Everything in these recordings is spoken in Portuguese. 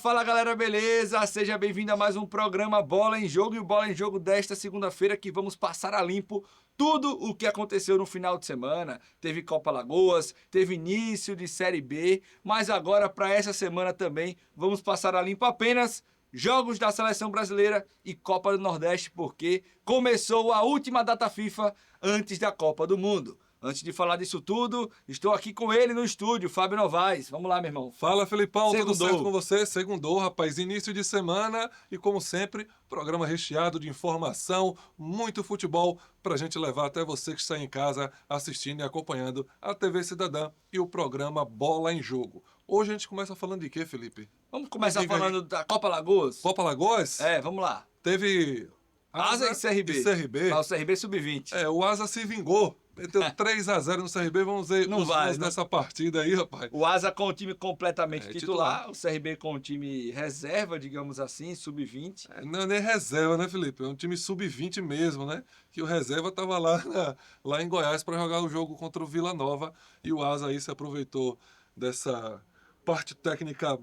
Fala galera, beleza? Seja bem-vindo a mais um programa Bola em Jogo e o Bola em Jogo desta segunda-feira que vamos passar a limpo tudo o que aconteceu no final de semana. Teve Copa Alagoas, teve início de Série B, mas agora para essa semana também vamos passar a limpo apenas jogos da Seleção Brasileira e Copa do Nordeste, porque começou a última data FIFA antes da Copa do Mundo. Antes de falar disso tudo, estou aqui com ele no estúdio, Fábio Novaes. Vamos lá, meu irmão. Fala, Felipão, Segundou. tudo certo com você? Segundou, rapaz, início de semana e, como sempre, programa recheado de informação, muito futebol pra gente levar até você que está em casa assistindo e acompanhando a TV Cidadã e o programa Bola em Jogo. Hoje a gente começa falando de quê, Felipe? Vamos começar falando da Copa Alagoas? Copa Alagoas? Vamos lá. Teve Asa e CRB. E CRB. Ah, o CRB sub-20. O Asa se vingou. Meteu 3-0 no CRB, vamos ver Não os vai, gols não. dessa partida aí, rapaz. O Asa com o time completamente titular. titular, o CRB com o time reserva, digamos assim, sub-20. Não é nem reserva, né, Felipe? É um time sub-20 mesmo, né? Que o reserva estava lá em Goiás para jogar o jogo contra o Vila Nova e o Asa aí se aproveitou dessa parte técnica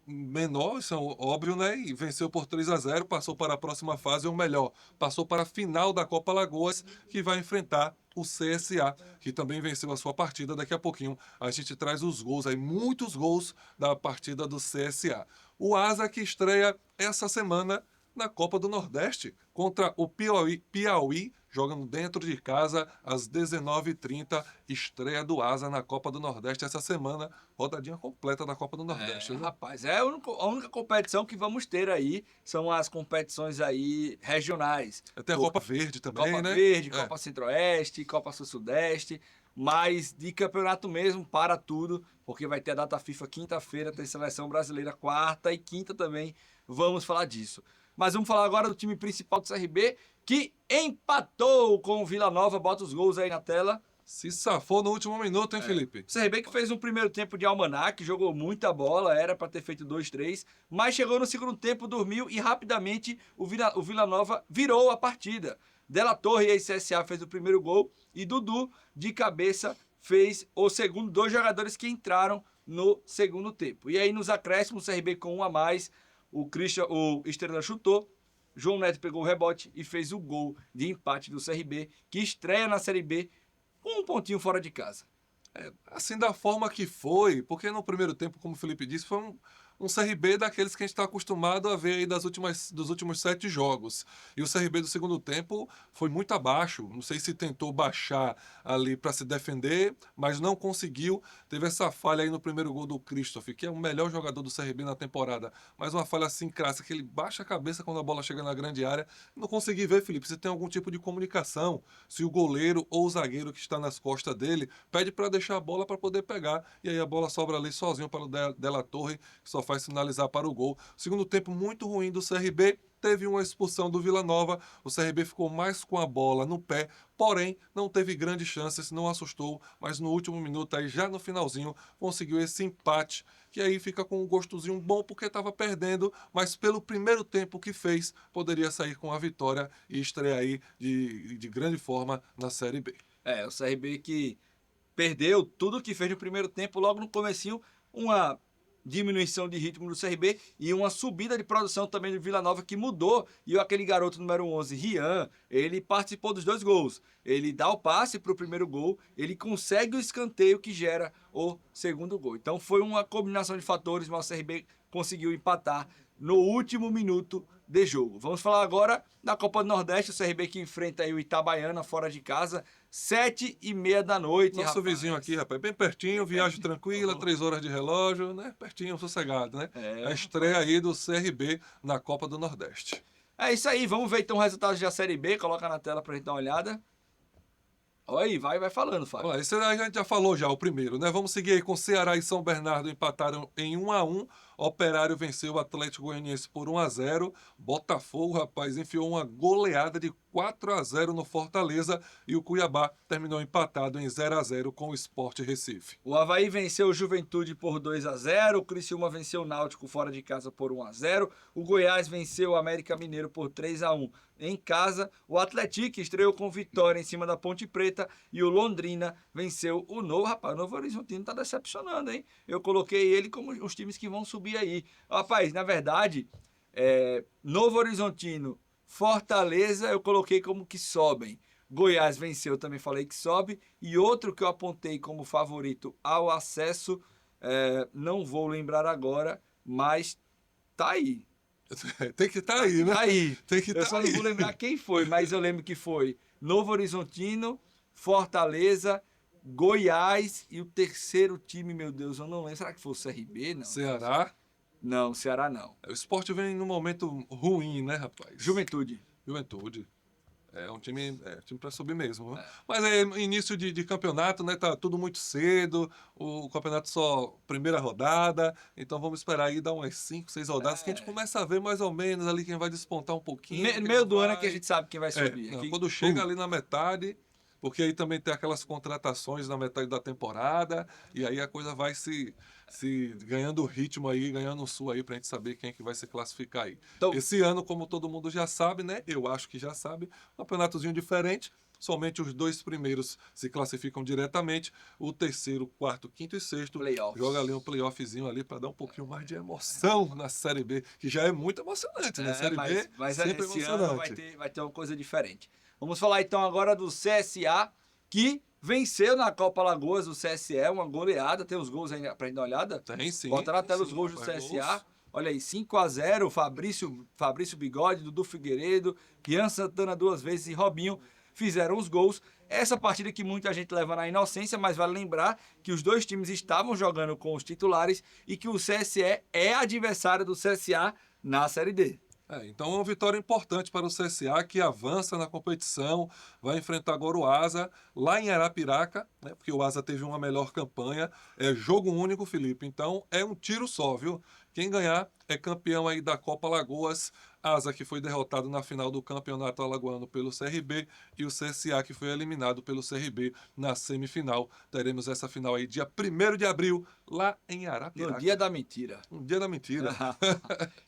menor, isso é óbvio, né? E venceu por 3-0, passou para a próxima fase, ou melhor, passou para a final da Copa Alagoas, que vai enfrentar o CSA, que também venceu a sua partida. Daqui a pouquinho a gente traz os gols aí, muitos gols da partida do CSA. O Asa que estreia essa semana na Copa do Nordeste contra o Piauí, jogando dentro de casa às 19h30, estreia do Asa na Copa do Nordeste essa semana, rodadinha completa da Copa do Nordeste. Viu? Rapaz, é a única competição que vamos ter aí, são as competições aí regionais. Tem a Copa Verde também, Copa né? Verde, Copa Centro-Oeste, Copa Sul-Sudeste, mas de campeonato mesmo, para tudo, porque vai ter a data FIFA quinta-feira, tem Seleção Brasileira quarta e quinta também, vamos falar disso. Mas vamos falar agora do time principal do CRB, que empatou com o Vila Nova. Bota os gols aí na tela. Se safou no último minuto, hein, Felipe? O CRB que fez um primeiro tempo de almanac, jogou muita bola, era para ter feito 2-3, mas chegou no segundo tempo, dormiu e rapidamente o Vila Nova virou a partida. Della Torre e a CSA fez o primeiro gol e Dudu, de cabeça, fez o segundo. Dois jogadores que entraram no segundo tempo. E aí nos acréscimos, o CRB com um a mais, o Estrela chutou, João Neto pegou o rebote e fez o gol de empate do CRB, que estreia na Série B com um pontinho fora de casa. Assim, da forma que foi, porque no primeiro tempo, como o Felipe disse, foi um CRB daqueles que a gente está acostumado a ver aí dos últimos 7 jogos. E o CRB do segundo tempo foi muito abaixo. Não sei se tentou baixar ali para se defender, mas não conseguiu. Teve essa falha aí no primeiro gol do Christoph, que é o melhor jogador do CRB na temporada. Mas uma falha assim crassa, que ele baixa a cabeça quando a bola chega na grande área. Não consegui ver, Felipe, se tem algum tipo de comunicação. Se o goleiro ou o zagueiro que está nas costas dele pede para deixar a bola para poder pegar. E aí a bola sobra ali sozinho para o Della Torre, que só faz sinalizar para o gol. Segundo tempo muito ruim do CRB, teve uma expulsão do Vila Nova, o CRB ficou mais com a bola no pé, porém não teve grandes chances, não assustou, mas no último minuto, aí já no finalzinho, conseguiu esse empate, que aí fica com um gostozinho bom porque estava perdendo, mas pelo primeiro tempo que fez, poderia sair com a vitória e estrear aí de grande forma na Série B. O CRB que perdeu tudo que fez no primeiro tempo, logo no comecinho, uma diminuição de ritmo do CRB e uma subida de produção também do Vila Nova que mudou. E aquele garoto número 11, Rian, ele participou dos 2 gols. Ele dá o passe para o primeiro gol, ele consegue o escanteio que gera o segundo gol. Então foi uma combinação de fatores, mas o CRB conseguiu empatar no último minuto de jogo. Vamos falar agora da Copa do Nordeste, o CRB que enfrenta aí o Itabaiana fora de casa, 7h30 da noite. Nosso vizinho aqui, rapaz, bem pertinho, viagem tranquila, 3 horas de relógio, né? Pertinho, sossegado, né? A estreia aí do CRB na Copa do Nordeste. É isso aí, vamos ver então os resultados da Série B, coloca na tela pra gente dar uma olhada. Olha aí, vai falando, Fábio. Olha, esse a gente já falou já, o primeiro, né? Vamos seguir aí com Ceará e São Bernardo, empataram em 1-1. Operário venceu o Atlético Goianiense por 1-0. Botafogo, rapaz, enfiou uma goleada de 4-0 no Fortaleza. E o Cuiabá terminou empatado em 0-0 com o Sport Recife. O Avaí venceu o Juventude por 2-0. O Criciúma venceu o Náutico fora de casa por 1-0. O Goiás venceu o América Mineiro por 3-1 em casa. O Atlético estreou com vitória em cima da Ponte Preta. E o Londrina venceu o Novo. Rapaz, o Novo Horizontino tá decepcionando, hein? Eu coloquei ele como os times que vão subir subir aí. Rapaz, na verdade, Novo Horizontino, Fortaleza, eu coloquei como que sobem. Goiás venceu, também falei que sobe. E outro que eu apontei como favorito ao acesso, não vou lembrar agora, mas tá aí. Tem que estar aí, né? Tá aí. Tem que Eu estar só não aí. vou lembrar quem foi, mas eu lembro que foi Novo Horizontino, Fortaleza, Goiás e o terceiro time, meu Deus, eu não lembro. Será que foi o CRB? Não. Ceará. Não, Ceará não. O Sport vem num momento ruim, né, rapaz? Juventude. Juventude. É um time para subir mesmo. Viu? Mas é início de campeonato, né? Tá tudo muito cedo. O campeonato só primeira rodada. Então vamos esperar aí dar umas 5, 6 rodadas que a gente começa a ver mais ou menos ali quem vai despontar um pouquinho. No meio do ano é que a gente sabe quem vai subir. Não, Aqui, quando chega ali na metade, porque aí também tem aquelas contratações na metade da temporada, e aí a coisa vai se ganhando ritmo aí, ganhando um sul aí pra gente saber quem é que vai se classificar aí. Então- Esse ano, como todo mundo já sabe, né? Eu acho que já sabe, campeonatozinho diferente. Somente os 2 primeiros se classificam diretamente. O terceiro, quarto, quinto e sexto Playoffs. joga ali um playoffzinho ali para dar um pouquinho mais de emoção na Série B, que já é muito emocionante, né? Série B mas sempre esse ano emocionante. vai ter uma coisa diferente. Vamos falar então agora do CSA, que venceu na Copa Alagoas. O CSA, uma goleada. Tem os gols aí pra gente dar uma olhada? Tem sim. Bota na tela sim, os gols do rapaz, CSA. gols. Olha aí, 5-0, Fabrício Bigode, Dudu Figueiredo, Rian Santana 2 vezes e Robinho fizeram os gols. Essa partida que muita gente leva na inocência, mas vale lembrar que os dois times estavam jogando com os titulares e que o CSE é adversário do CSA na Série D. Então é uma vitória importante para o CSA, que avança na competição, vai enfrentar agora o Asa lá em Arapiraca, né, porque o Asa teve uma melhor campanha. É jogo único, Felipe, então é um tiro só, viu? Quem ganhar é campeão aí da Copa Alagoas. Asa, que foi derrotado na final do Campeonato Alagoano pelo CRB, e o CSA, que foi eliminado pelo CRB na semifinal. Teremos essa final aí dia 1º de abril, lá em Arapiraca. No dia da mentira. Um dia da mentira.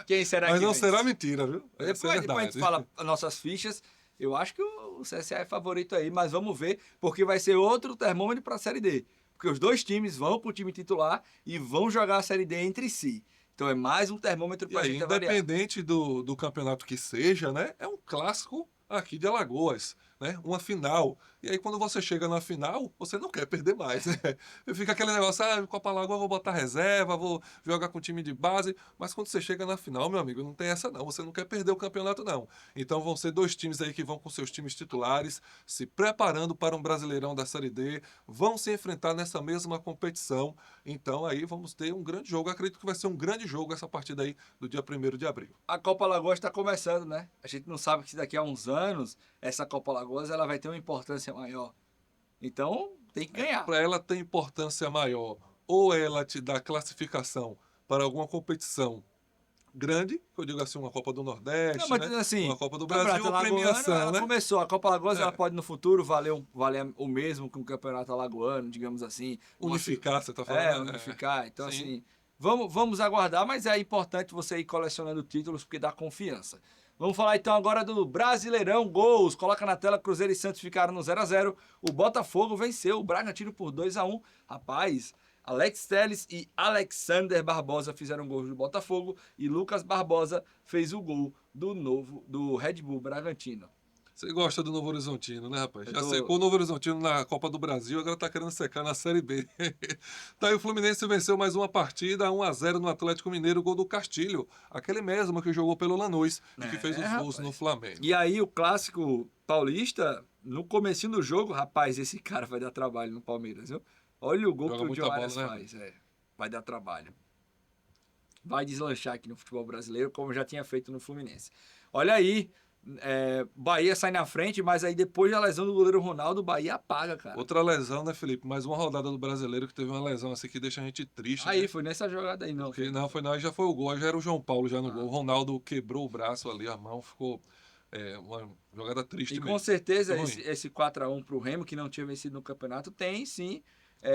Quem será Mas que não vence? será mentira, viu? Essa é Depois a gente verdade. fala as nossas fichas. Eu acho que o CSA é favorito aí, mas vamos ver, porque vai ser outro termômetro para a Série D. Porque os dois times vão para o time titular e vão jogar a Série D entre si. Então é mais um termômetro E para a aí, gente avaliar. independente do campeonato que seja, né? É um clássico aqui de Alagoas, né? Uma final. E aí, quando você chega na final, você não quer perder mais, né? Fica aquele negócio, Copa Alagoas, eu vou botar reserva, vou jogar com time de base. Mas quando você chega na final, meu amigo, não tem essa não. Você não quer perder o campeonato, não. Então vão ser 2 times aí que vão com seus times titulares, se preparando para um Brasileirão da Série D, vão se enfrentar nessa mesma competição. Então aí vamos ter um grande jogo. Eu acredito que vai ser um grande jogo essa partida aí do dia 1º de abril. A Copa Alagoas está começando, né? A gente não sabe que daqui a uns anos essa Copa Alagoas ela vai ter uma importância maior. Então tem que ganhar. Para ela ter importância maior, ou ela te dá classificação para alguma competição grande, que eu digo assim, uma Copa do Nordeste, Não, mas né? assim, Uma Copa do o Campeonato Brasil ou Alagoano, premiação, ela né? começou. A Copa Alagoas É. ela pode no futuro valer o mesmo que o Campeonato Alagoano, digamos assim. Unificar, você tá falando? né? Unificar. Então, Sim. assim, vamos aguardar, mas é importante você ir colecionando títulos porque dá confiança. Vamos falar então agora do Brasileirão Gols. Coloca na tela, Cruzeiro e Santos ficaram no 0-0. O Botafogo venceu o Bragantino por 2-1. Rapaz, Alex Telles e Alexander Barbosa fizeram gols do Botafogo e Lucas Barbosa fez o gol do Red Bull Bragantino. Você gosta do Novo Horizontino, né, rapaz? Eu Já tô- secou o Novo Horizontino na Copa do Brasil, agora tá querendo secar na Série B. Tá aí, o Fluminense venceu mais uma partida, 1-0 no Atlético Mineiro, gol do Castilho, aquele mesmo que jogou pelo Lanús e que fez os gols rapaz. no Flamengo. E aí o clássico paulista, no comecinho do jogo, rapaz, esse cara vai dar trabalho no Palmeiras, viu? Olha o gol Joga que o muita John bola, Arias né? faz. Vai dar trabalho. Vai deslanchar aqui no futebol brasileiro, como já tinha feito no Fluminense. Olha aí, Bahia sai na frente, mas aí depois da lesão do goleiro Ronaldo, o Bahia apaga, cara. Outra lesão, né, Felipe? Mais uma rodada do Brasileiro que teve uma lesão assim que deixa a gente triste, Aí, né? foi nessa jogada aí, não. Porque não, foi não, aí já foi o gol, aí já era o João Paulo já no Ah. gol. O Ronaldo quebrou o braço ali, a mão ficou uma jogada triste E mesmo. com certeza Muito ruim. esse 4-1 pro Remo, que não tinha vencido no campeonato, tem sim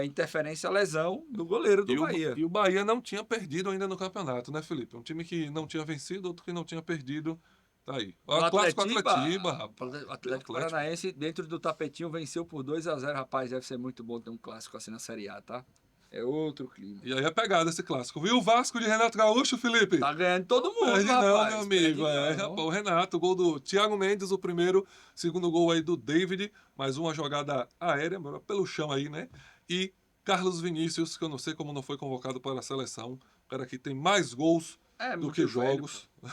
interferência, lesão do goleiro do Bahia. E o Bahia não tinha perdido ainda no campeonato, né, Felipe? Um time que não tinha vencido, outro que não tinha perdido. Tá aí. O clássico Atletiba, rapaz. O Atlético Paranaense, dentro do tapetinho, venceu por 2-0, rapaz. Deve ser muito bom ter um clássico assim na Série A, tá? É outro clima. E aí é pegada esse clássico. Viu o Vasco de Renato Gaúcho, Felipe? Tá ganhando todo mundo, Perde rapaz. não, meu amigo. Perde não. Rapaz, o Renato, o gol do Thiago Mendes, o primeiro, segundo gol aí do David, mais uma jogada aérea, pelo chão aí, né? E Carlos Vinícius, que eu não sei como não foi convocado para a seleção, o cara que tem mais gols É do muito que velho, jogos. pô.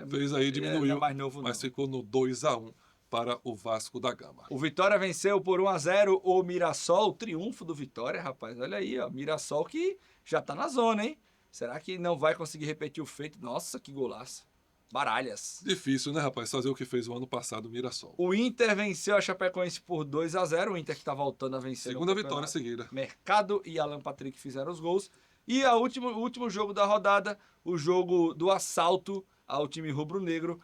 Fez aí, Ele não é diminuiu, mais novo, mas não. ficou no 2-1 para o Vasco da Gama. O Vitória venceu por 1-0 o Mirassol, o triunfo do Vitória, rapaz. Olha aí, ó, Mirassol que já tá na zona, hein? Será que não vai conseguir repetir o feito? Nossa, que golaço. Baralhas. Difícil, né, rapaz, fazer o que fez o ano passado o Mirassol. O Inter venceu a Chapecoense por 2-0, o Inter que tá voltando a vencer. Segunda vitória seguida. Mercado e Alan Patrick fizeram os gols. E o último jogo da rodada, o jogo do assalto ao time rubro-negro.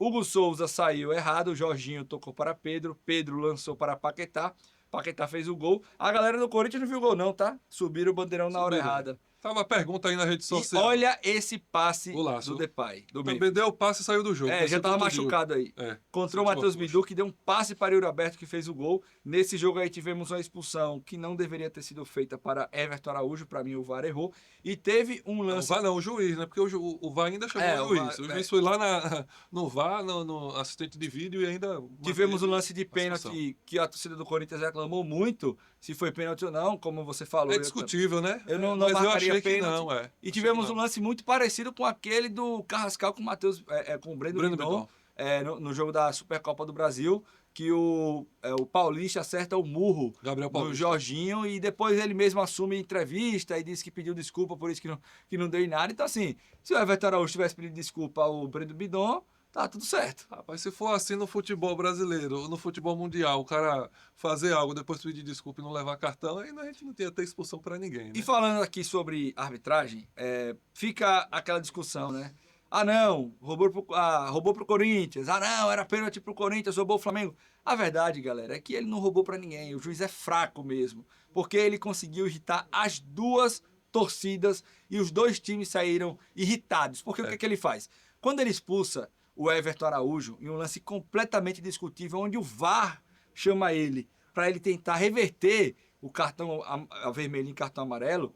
Hugo Souza saiu errado, Jorginho tocou para Pedro, Pedro lançou para Paquetá, Paquetá fez o gol. A galera do Corinthians não viu o gol não, tá? Subiram o bandeirão na hora errada. Tava uma pergunta aí na rede E social. olha esse passe Golaço. do Depay, do meio. Também deu o passe e saiu do jogo. Já tava machucado aí. Encontrou o Matheus Bidu, que deu um passe para Yuri Alberto, que fez o gol. Nesse jogo aí tivemos uma expulsão que não deveria ter sido feita para Everton Araújo. Para mim, o VAR errou. E teve um lance... Não, o VAR não, o juiz, né? Porque o VAR ainda chamou o juiz. O juiz foi lá no VAR, no assistente de vídeo e ainda... Tivemos um lance de pênalti que a torcida do Corinthians reclamou muito, se foi pênalti ou não, como você falou. É discutível, né? Eu não mas eu marcaria achei que pênalti. não, E tivemos um lance muito parecido com aquele do Carrascal com o Matheus, com o Breno Bidon, no jogo da Supercopa do Brasil, que o Paulista acerta o murro do Jorginho e depois ele mesmo assume entrevista e diz que pediu desculpa por isso que não deu em nada. Então, assim, se o Everton Araújo tivesse pedido desculpa ao Breno Bidon, tá tudo certo. Rapaz, se for assim no futebol brasileiro, no futebol mundial, o cara fazer algo, depois pedir desculpa e não levar cartão, aí a gente não ia ter expulsão pra ninguém, né? E falando aqui sobre arbitragem, fica aquela discussão, né? Ah, não, roubou pro Corinthians. Ah, não, era pênalti pro Corinthians, roubou o Flamengo. A verdade, galera, é que ele não roubou pra ninguém. O juiz é fraco mesmo, porque ele conseguiu irritar as duas torcidas e os dois times saíram irritados. Porque o que ele faz? Quando ele expulsa o Everton Araújo em um lance completamente discutível, onde o VAR chama ele para ele tentar reverter o cartão vermelho em cartão amarelo,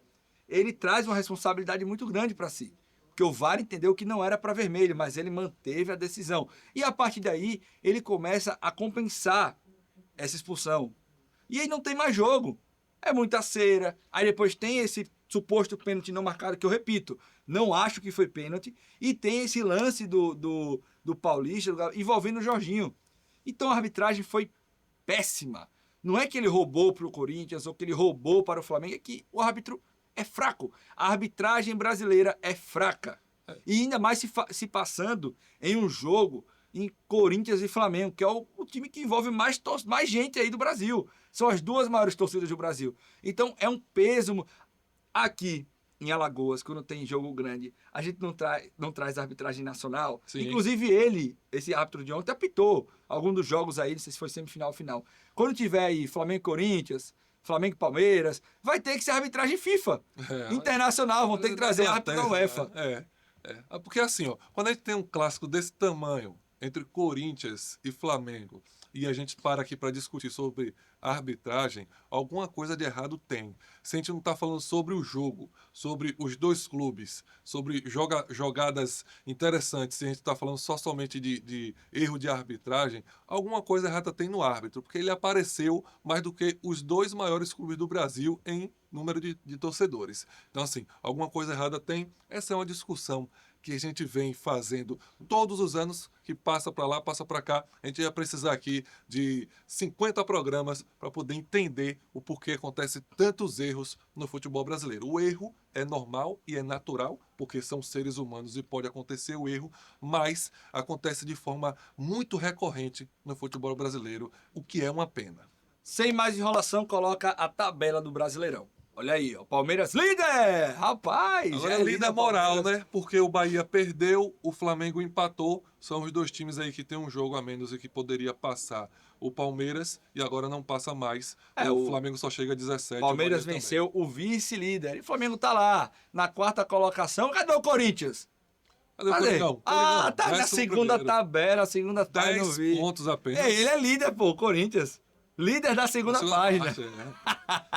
ele traz uma responsabilidade muito grande para si. Porque o VAR entendeu que não era para vermelho, mas ele manteve a decisão. E a partir daí, ele começa a compensar essa expulsão. E aí não tem mais jogo. É muita cera. Aí depois tem esse suposto pênalti não marcado, que eu repito, não acho que foi pênalti. E tem esse lance do Paulista envolvendo o Jorginho. Então a arbitragem foi péssima. Não é que ele roubou para o Corinthians ou que ele roubou para o Flamengo, é que o árbitro é fraco. A arbitragem brasileira é fraca. E ainda mais se passando em um jogo em Corinthians e Flamengo, que é o time que envolve mais gente aí do Brasil. São as duas maiores torcidas do Brasil. Então é um peso. Aqui em Alagoas, quando tem jogo grande, a gente não traz arbitragem nacional. Sim. Inclusive esse árbitro de ontem, apitou algum dos jogos aí, não sei se foi semifinal ou final. Quando tiver aí Flamengo e Corinthians, Flamengo e Palmeiras, vai ter que ser arbitragem FIFA. Internacional, vão ter que trazer árbitro da UEFA. Porque assim, ó, quando a gente tem um clássico desse tamanho, entre Corinthians e Flamengo, e a gente para aqui para discutir sobre a arbitragem, alguma coisa de errado tem. Se a gente não está falando sobre o jogo, sobre os dois clubes, sobre jogadas interessantes, se a gente está falando somente de erro de arbitragem, alguma coisa errada tem no árbitro, porque ele apareceu mais do que os dois maiores clubes do Brasil em número de torcedores. Então, assim, alguma coisa errada tem. Essa é uma discussão que a gente vem fazendo todos os anos, que passa para lá, passa para cá. A gente ia precisar aqui de 50 programas para poder entender o porquê acontece tantos erros no futebol brasileiro. O erro é normal e é natural, porque são seres humanos e pode acontecer o erro, mas acontece de forma muito recorrente no futebol brasileiro, o que é uma pena. Sem mais enrolação, coloca a tabela do Brasileirão. Olha aí, ó, Palmeiras líder! Rapaz! Agora é líder moral, né? Porque o Bahia perdeu, o Flamengo empatou. São os dois times aí que tem um jogo a menos e que poderia passar o Palmeiras e agora não passa mais. O Flamengo só chega a 17. Palmeiras venceu o vice-líder. E o Flamengo tá lá, na quarta colocação. Cadê o Corinthians? Cadê o Coringão? Tá na segunda tabela, segunda página. 10 pontos apenas. Ele é líder, pô, o Corinthians. Líder da segunda página.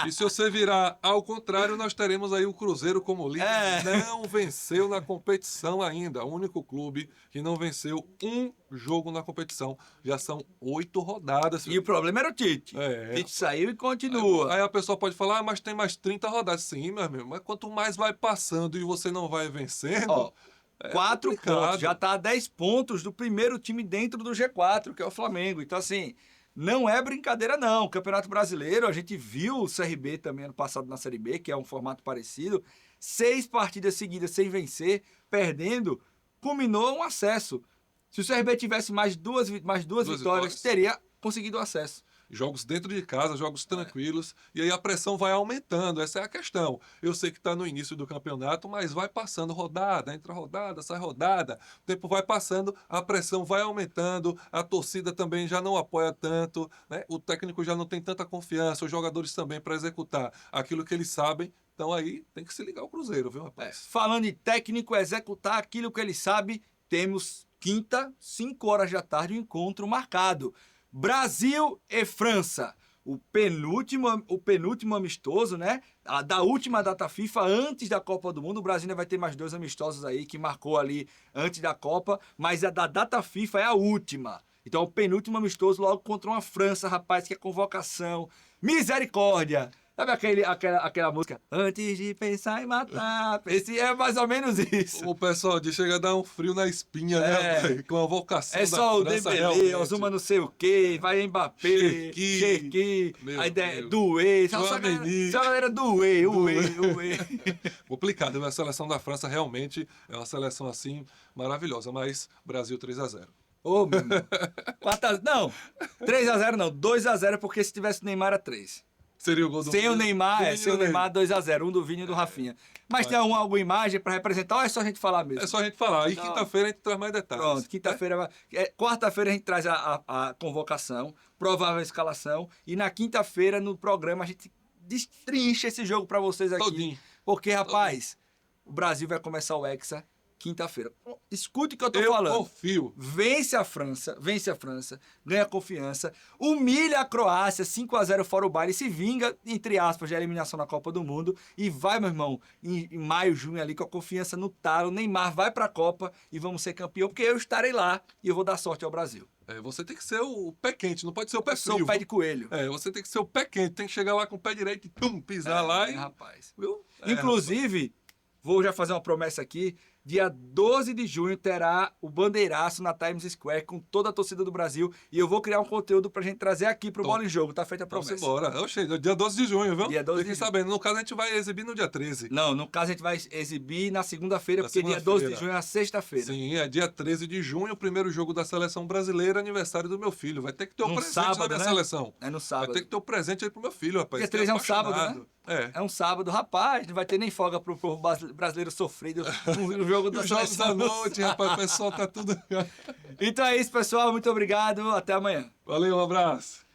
E se você virar ao contrário, nós teremos aí o Cruzeiro como líder. Não venceu na competição ainda. O único clube que não venceu um jogo na competição. Já são 8 rodadas. E o problema era o Tite. Tite saiu e continua. Aí a pessoa pode falar, mas tem mais 30 rodadas. Sim, meu amigo, mas quanto mais vai passando e você não vai vencendo... Ó, 4 complicado. pontos, já tá a 10 pontos do primeiro time dentro do G4, que é o Flamengo. Então, assim, não é brincadeira, não. O Campeonato Brasileiro, a gente viu o CRB também ano passado na Série B, que é um formato parecido. 6 partidas seguidas sem vencer, perdendo, culminou um acesso. Se o CRB tivesse mais duas vitórias, teria conseguido o acesso. Jogos dentro de casa, jogos tranquilos, e aí a pressão vai aumentando, essa é a questão. Eu sei que está no início do campeonato, mas vai passando rodada, entra rodada, sai rodada, o tempo vai passando, a pressão vai aumentando, a torcida também já não apoia tanto, né? O técnico já não tem tanta confiança, os jogadores também para executar aquilo que eles sabem, então aí tem que se ligar o Cruzeiro, viu, rapaz? Falando em técnico, executar aquilo que ele sabe, temos quinta, 5 horas da tarde, um encontro marcado. Brasil e França, o penúltimo amistoso, né? Da última data FIFA, antes da Copa do Mundo. O Brasil ainda vai ter mais 2 amistosos aí, que marcou ali antes da Copa, mas a da data FIFA é a última. Então, o penúltimo amistoso logo contra uma França, rapaz, que é convocação. Misericórdia! Sabe aquela música? Antes de pensar em matar. Esse é mais ou menos isso. O pessoal diz, chega a dar um frio na espinha, né, rapaz? Com a vocação da só França, o Dembélé, Ozuma não sei o quê, vai Mbappé, Cherki, a ideia doer. Só a galera doer. Complicado, a seleção da França realmente é uma seleção assim maravilhosa, mas Brasil 3-0. Ô, meu irmão. 3-0 não, 2-0, porque se tivesse Neymar era 3. Seria o gol do Sem o Neymar, 2-0, um do Vini e do Rafinha. Mas tem alguma imagem para representar ou é só a gente falar mesmo? É só a gente falar. E quinta-feira a gente traz mais detalhes. Pronto, quinta-feira. Quarta-feira a gente traz a convocação, provável escalação. E na quinta-feira, no programa, a gente destrincha esse jogo para vocês aqui. Todinho. Porque, rapaz, o Brasil vai começar o Hexa quinta-feira. Escute o que eu tô falando. Eu confio. Vence a França, ganha confiança, humilha a Croácia, 5-0 fora o baile, se vinga, entre aspas, da eliminação na Copa do Mundo e vai, meu irmão, em maio, junho ali, com a confiança no talo, o Neymar vai pra Copa e vamos ser campeão, porque eu estarei lá e eu vou dar sorte ao Brasil. Você tem que ser o pé quente, não pode ser o pé frio. Sou o pé de coelho. Você tem que ser o pé quente, tem que chegar lá com o pé direito e pisar lá e... rapaz. Viu? Inclusive, vou já fazer uma promessa aqui, dia 12 de junho terá o bandeiraço na Times Square com toda a torcida do Brasil e eu vou criar um conteúdo pra gente trazer aqui pro Bola em Jogo, tá feita a promessa. Vamos embora. Oxe, dia 12 de junho, viu? Dia 12 Fiquem sabendo, no caso a gente vai exibir no dia 13. Não, no caso a gente vai exibir na segunda-feira, porque dia 12 de junho é a sexta-feira. Sim, é dia 13 de junho, o primeiro jogo da seleção brasileira, aniversário do meu filho. Vai ter que ter um presente sábado, na minha seleção. É no sábado. Vai ter que ter um presente aí pro meu filho, rapaz. Dia 13 é um sábado, né? É um sábado, rapaz, não vai ter nem folga pro povo brasileiro sofrido no jogo da seleção. Jogos da noite, rapaz, o pessoal tá tudo... Então é isso, pessoal, muito obrigado, até amanhã. Valeu, um abraço.